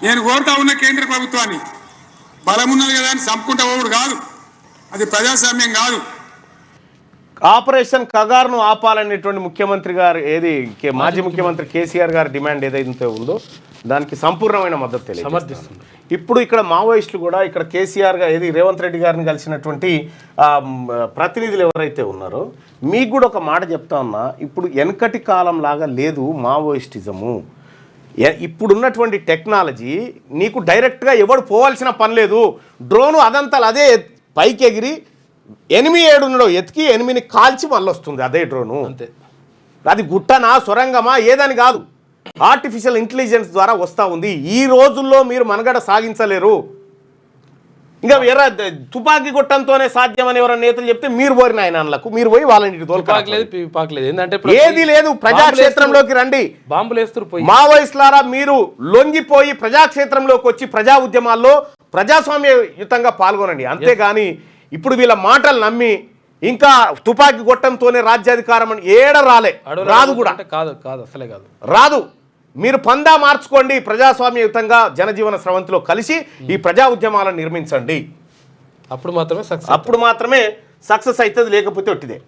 నేను కోరుతా ఉన్న కేంద్ర ప్రభుత్వాన్ని బలమున్నది కదా అని చంపుకుంటా పోవుడు కాదు, అది ప్రజాస్వామ్యం కాదు. ఆపరేషన్ కగారును ఆపాలనేటువంటి ముఖ్యమంత్రి గారు మాజీ ముఖ్యమంత్రి కేసీఆర్ గారి డిమాండ్ ఏదైతే ఉందో దానికి సంపూర్ణమైన మద్దతు తెలియజేస్తుంది. ఇప్పుడు ఇక్కడ మావోయిస్టులు కూడా ఇక్కడ కేసీఆర్ గారు రేవంత్ రెడ్డి గారిని కలిసినటువంటి ప్రతినిధులు ఎవరైతే ఉన్నారో మీకు కూడా ఒక మాట చెప్తా ఉన్నా, ఇప్పుడు వెనకటి కాలం లాగా లేదు మావోయిస్టిజము. ఇప్పుడున్నటువంటి టెక్నాలజీ నీకు డైరెక్ట్గా ఎవడు పోవాల్సిన పని లేదు. డ్రోను అదంతా అదే పైకి ఎగిరి ఎనిమి ఏడున్నడో ఎతికి ఎనిమిని కాల్చి మళ్ళీ వస్తుంది అదే డ్రోను. అంతే, అది గుట్టనా సొరంగమా ఏదని కాదు, ఆర్టిఫిషియల్ ఇంటెలిజెన్స్ ద్వారా వస్తూ ఉంది. ఈ రోజుల్లో మీరు మనగడ సాగించలేరు. ఇంకా వేరే తుపాకీ కొట్టంతోనే సాధ్యమని ఎవరైనా నేతలు చెప్తే మీరు పోయిన ఆయనలకు మీరు పోయి వాళ్ళని తోలుకోలేదు. ఏది లేదు, ప్రజాక్షేత్రంలోకి రండి. మావోయిస్టులారా మీరు లొంగిపోయి ప్రజాక్షేత్రంలోకి వచ్చి ప్రజా ఉద్యమాల్లో ప్రజాస్వామ్యయుతంగా పాల్గొనండి. అంతేగాని ఇప్పుడు వీళ్ళ మాటలు నమ్మి ఇంకా తుపాకీ కొట్టంతోనే రాజ్యాధికారం అని రాదు కూడా రాదు. మీరు పందా మార్చుకోండి, ప్రజాస్వామ్యయుతంగా జనజీవన స్రవంతిలో కలిసి ఈ ప్రజా ఉద్యమాలను నిర్మించండి. అప్పుడు మాత్రమే సక్సెస్ అవుతుంది, లేకపోతే ఒట్టిదే.